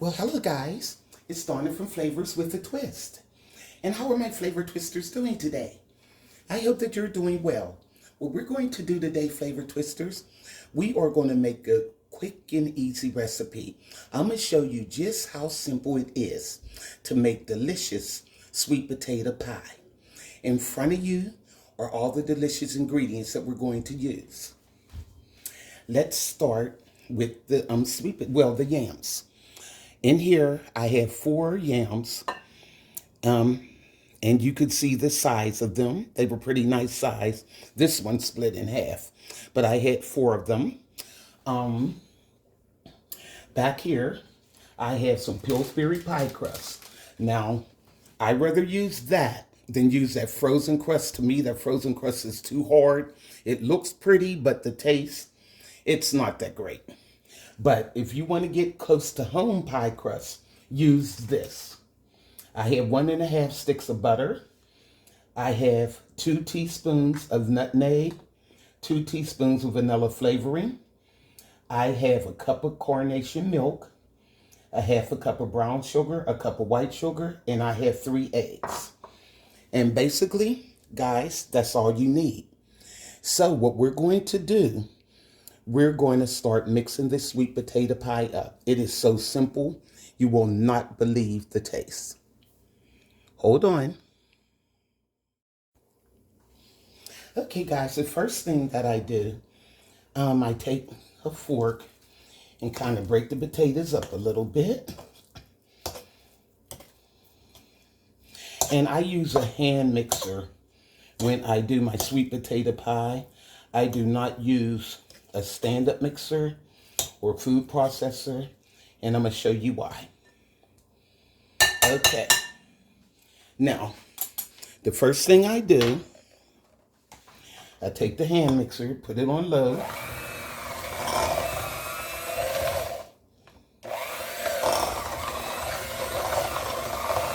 Well, hello guys. It's Donna from Flavors with a Twist. And how are my flavor twisters doing today? I hope that you're doing well. What we're going to do today, flavor twisters, we are going to make a quick and easy recipe. I'm going to show you just how simple it is to make delicious sweet potato pie. In front of you are all the delicious ingredients that we're going to use. Let's start with the the yams. In here, I have 4 yams, and you could see the size of them. They were pretty nice size. This one split in half, but I had 4 of them. Back here, I have some Pillsbury Pie Crust. Now, I'd rather use that than use that frozen crust. To me, that frozen crust is too hard. It looks pretty, but the taste, it's not that great. But if you want to get close to home pie crust, use this. I have 1.5 sticks of butter. I have 2 teaspoons of nutmeg, 2 teaspoons of vanilla flavoring. I have a cup of coronation milk, a 1/2 cup of brown sugar, a cup of white sugar, and I have 3 eggs. And basically, guys, that's all you need. So what we're going to do, we're going to start mixing this sweet potato pie up. It is so simple, you will not believe the taste. Hold on. Okay, guys, the first thing that I do, I take a fork and kind of break the potatoes up a little bit. And I use a hand mixer when I do my sweet potato pie. I do not use a stand-up mixer or food processor, and I'm going to show you why. Okay. Now, the first thing I do, I take the hand mixer, put it on low.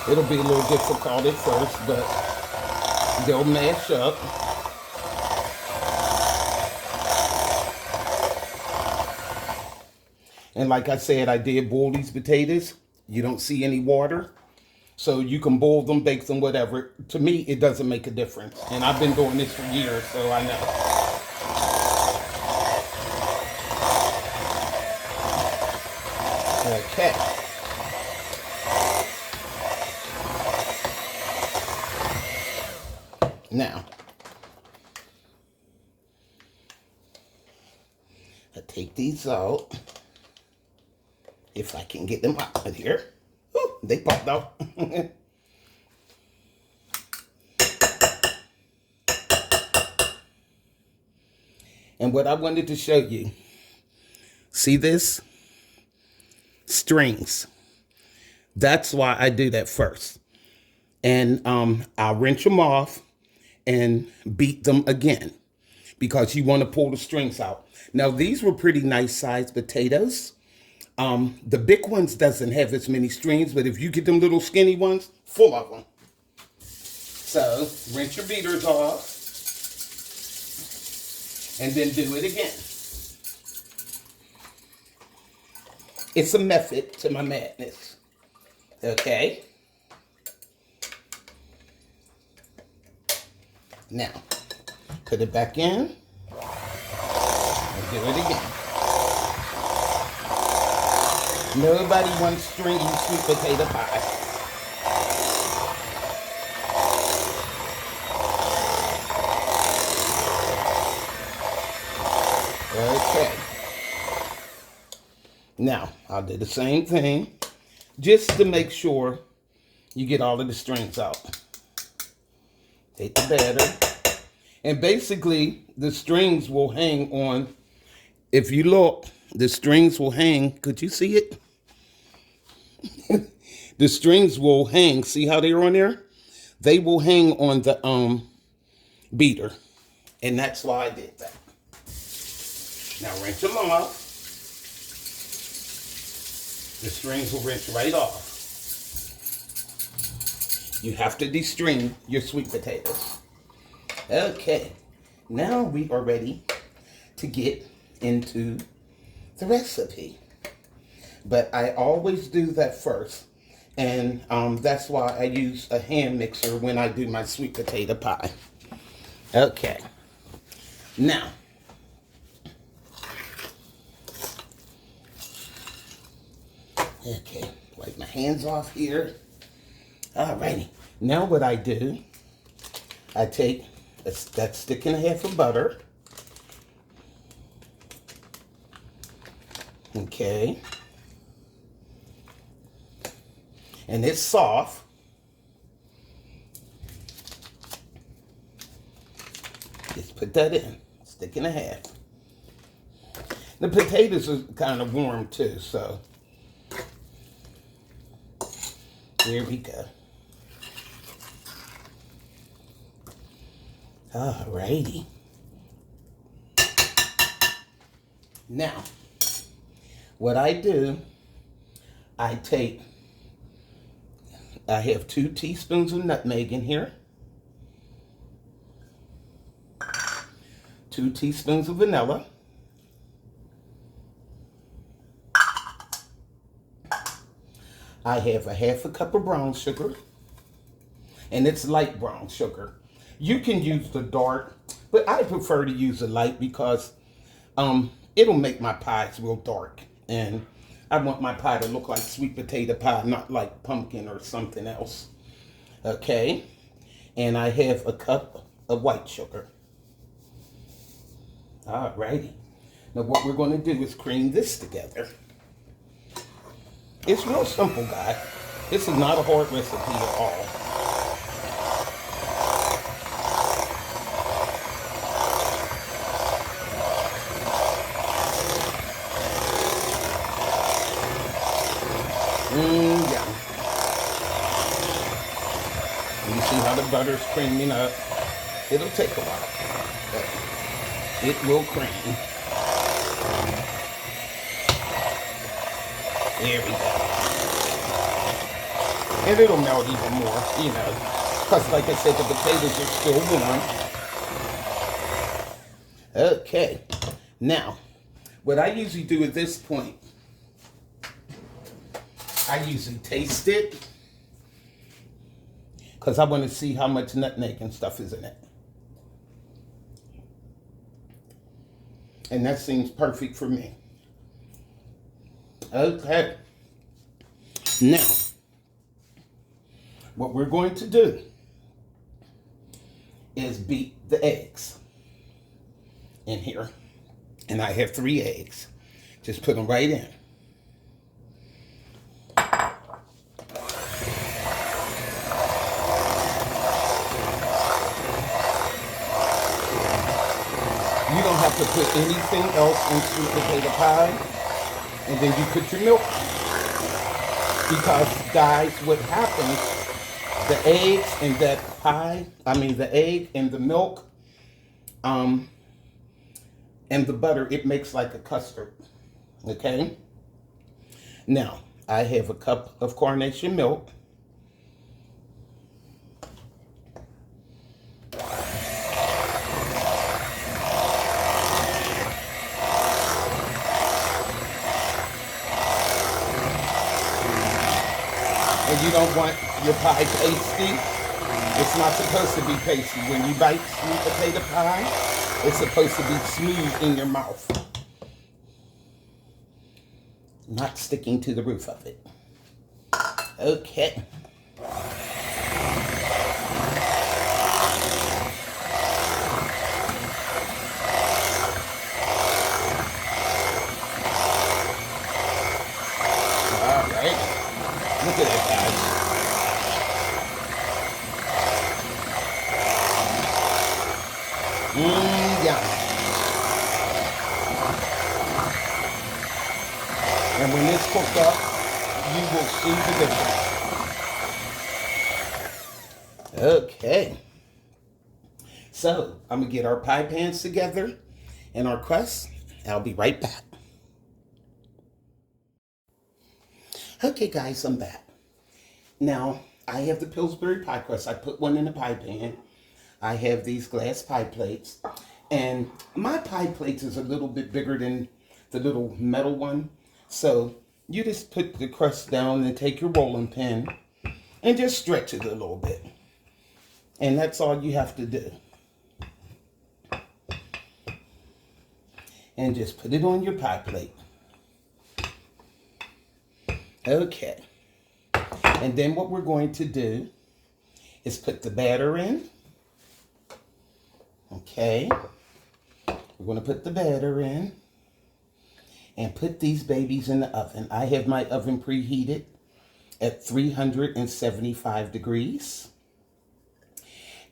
It'll be a little difficult at first, but they'll mash up. And like I said, I did boil these potatoes. You don't see any water. So you can boil them, bake them, whatever. To me, it doesn't make a difference. And I've been doing this for years, so I know. Okay. Now, I take these out. If I can get them out of here. Ooh, they popped out. And what I wanted to show you, see this? Strings. That's why I do that first. And I'll rinse them off and beat them again because you want to pull the strings out. Now, these were pretty nice sized potatoes. The big ones doesn't have as many strings, but if you get them little skinny ones, full of them. So, rinse your beaters off, and then do it again. It's a method to my madness. Okay? Now, put it back in, and do it again. Nobody wants stringy sweet potato pie. Okay. Now, I'll do the same thing just to make sure you get all of the strings out. Take the batter. And basically, the strings will hang on. If you look, the strings will hang. Could you see it? The strings will hang. See how they're on there? They will hang on the beater. And that's why I did that. Now rinse them off. The strings will rinse right off. You have to de-string your sweet potatoes. Okay. Now we are ready to get into the recipe. But I always do that first. And that's why I use a hand mixer when I do my sweet potato pie. Okay. Now, okay, wipe my hands off here. Alrighty. Now what I do, I take that stick and a half of butter. Okay. And it's soft. Just put that in, stick and a half. The potatoes are kind of warm too, so here we go. Alrighty. Now, what I do, I have 2 teaspoons of nutmeg in here, 2 teaspoons of vanilla, I have a half a cup of brown sugar, and it's light brown sugar. You can use the dark, but I prefer to use the light because it'll make my pies real dark, and I want my pie to look like sweet potato pie, not like pumpkin or something else. Okay, and I have a cup of white sugar. Alrighty. Now what we're going to do is cream this together. It's real simple, guys. This is not a hard recipe at all. Yeah. You see how the butter's creaming up? It'll take a while, but it will cream. There we go. And it'll melt even more, you know, because like I said, the potatoes are still warm. Okay. Now, what I usually do at this point, I usually taste it because I want to see how much nutmeg and stuff is in it. And that seems perfect for me. Okay. Now, what we're going to do is beat the eggs in here. And I have 3 eggs. Just put them right in. You don't have to put anything else in sweet potato pie. And then you put your milk. Because, guys, what happens, the eggs and that pie, the egg and the milk, and the butter, it makes like a custard. Okay? Now, I have a cup of carnation milk. And you don't want your pie pasty. It's not supposed to be pasty. When you bite sweet potato pie, it's supposed to be smooth in your mouth. Not sticking to the roof of it. Okay. All right. Look at that, guys. Yeah. And when it's cooked up, you will see the difference. Okay. So, I'm going to get our pie pans together and our crust. I'll be right back. Okay, guys, I'm back. Now, I have the Pillsbury Pie Crust. I put one in the pie pan. I have these glass pie plates. And my pie plates is a little bit bigger than the little metal one. So, you just put the crust down and take your rolling pin and just stretch it a little bit. And that's all you have to do. And just put it on your pie plate. Okay. And then what we're going to do is put the batter in. Okay. We're going to put the batter in and put these babies in the oven. I have my oven preheated at 375 degrees.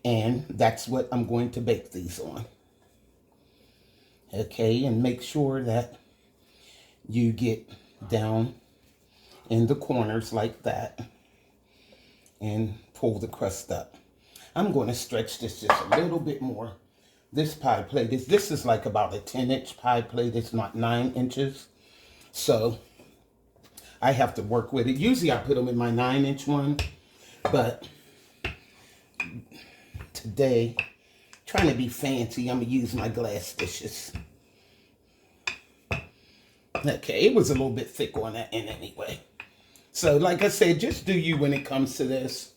And that's what I'm going to bake these on. Okay, and make sure that you get down in the corners like that and pull the crust up. I'm going to stretch this just a little bit more. This pie plate this is like about a 10-inch pie plate. It's not 9 inches. So I have to work with it. Usually I put them in my 9-inch one, but today, trying to be fancy, I'm going to use my glass dishes. Okay, it was a little bit thick on that end anyway. So like I said, just do you when it comes to this.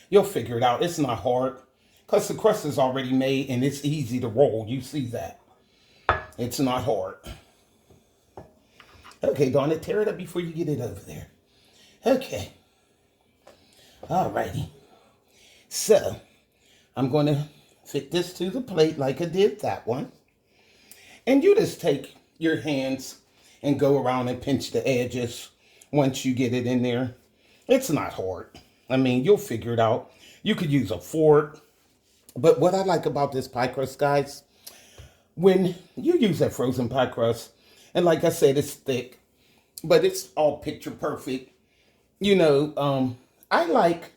You'll figure it out. It's not hard because the crust is already made and it's easy to roll. You see that. It's not hard. Okay, darn it, tear it up before you get it over there. Okay. Alrighty. So, I'm going to fit this to the plate like I did that one. And you just take your hands and go around and pinch the edges once you get it in there. It's not hard. I mean, you'll figure it out. You could use a fork. But what I like about this pie crust, guys, when you use that frozen pie crust, and like I said, it's thick, but it's all picture perfect. You know, I like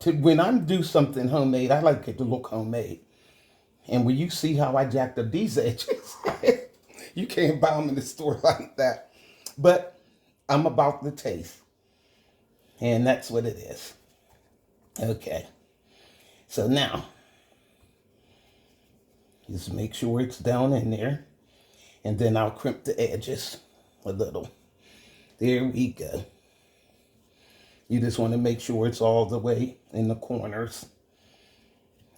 to, when I do something homemade, I like it to look homemade. And when you see how I jacked up these edges, you can't buy them in the store like that. But I'm about the taste. And that's what it is. Okay. So now, just make sure it's down in there. And then I'll crimp the edges a little. There we go. You just want to make sure it's all the way in the corners.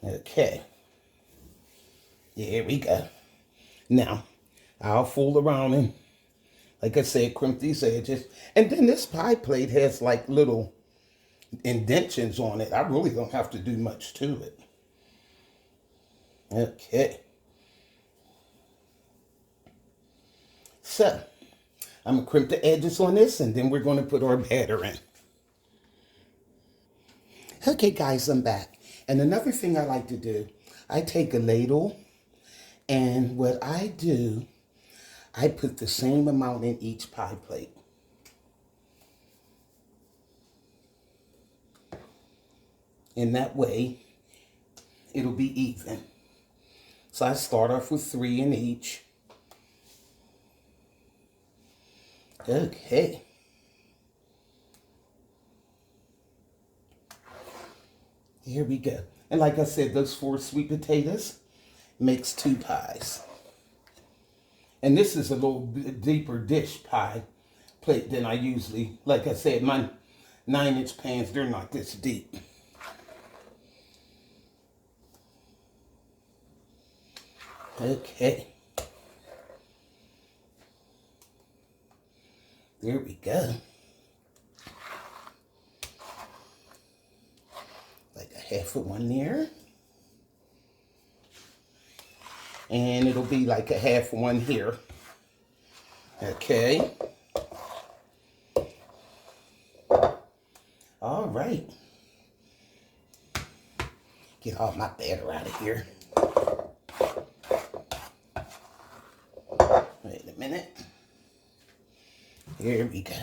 Okay. There we go. Now, I'll fool around and, like I said, crimp these edges. And then this pie plate has like little indentions on it. I really don't have to do much to it. Okay. So, I'm going to crimp the edges on this and then we're going to put our batter in. Okay, guys, I'm back. And another thing I like to do, I take a ladle and what I do, I put the same amount in each pie plate. And that way, it'll be even. So I start off with 3 in each. Okay. Here we go. And like I said, those 4 sweet potatoes makes 2 pies. And this is a little deeper dish pie plate than I usually, like I said, my 9-inch pans, they're not this deep. Okay. There we go. Like a half of one there. And it'll be like a half one here. Okay. All right. Get all my batter out of here. Wait a minute. Here we go.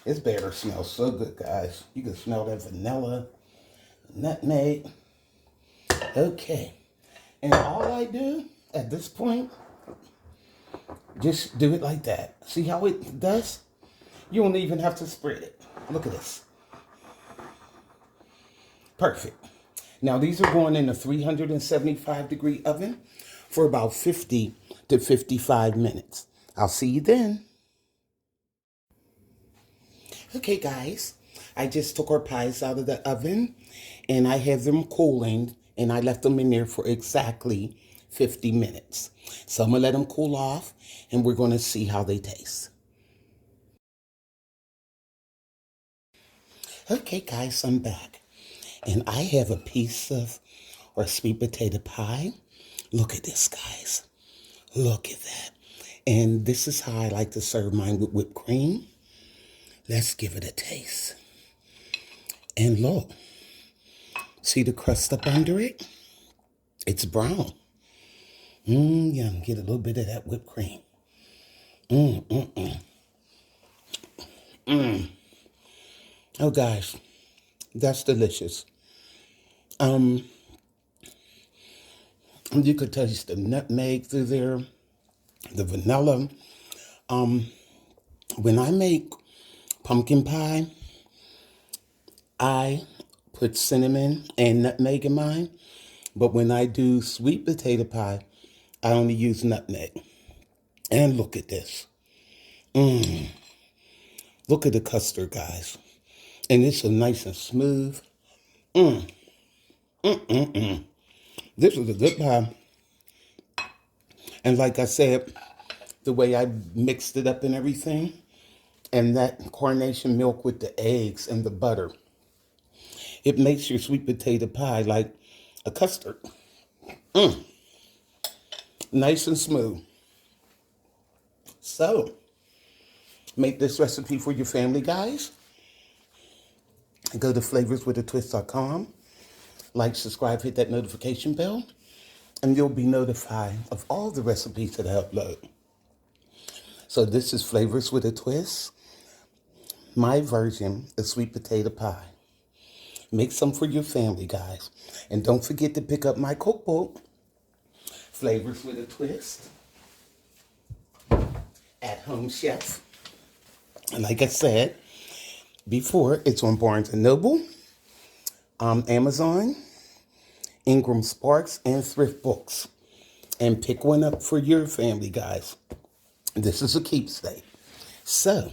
This batter smells so good, guys. You can smell that vanilla, nutmeg. Okay. And all I do at this point, just do it like that. See how it does? You don't even have to spread it. Look at this. Perfect. Now these are going in a 375 degree oven for about 50 to 55 minutes. I'll see you then. Okay, guys, I just took our pies out of the oven and I have them cooling and I left them in there for exactly 50 minutes. So I'm going to let them cool off and we're going to see how they taste. Okay, guys, I'm back. And I have a piece of our sweet potato pie. Look at this, guys. Look at that. And this is how I like to serve mine with whipped cream. Let's give it a taste. And look, see the crust up under it? It's brown. Yum, get a little bit of that whipped cream. Oh gosh, that's delicious. You could taste the nutmeg through there, the vanilla. When I make pumpkin pie, I put cinnamon and nutmeg in mine. But when I do sweet potato pie, I only use nutmeg. And look at this. Look at the custard, guys. And it's so nice and smooth. This is a good pie. And like I said, the way I mixed it up and everything, and that coronation milk with the eggs and the butter, it makes your sweet potato pie like a custard. Nice and smooth. So, make this recipe for your family, guys. Go to flavorswithatwist.com. Like, subscribe, hit that notification bell, and you'll be notified of all the recipes that I upload. So this is Flavors with a Twist, my version of sweet potato pie. Make some for your family, guys. And don't forget to pick up my cookbook, Flavors with a Twist, at Home Chef. And like I said before, it's on Barnes & Noble, Amazon, Ingram Sparks, and Thrift Books. And pick one up for your family, guys. This is a keepsake. So,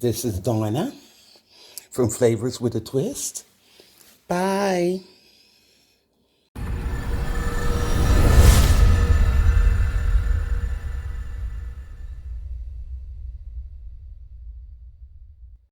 this is Donna from Flavors with a Twist. Bye.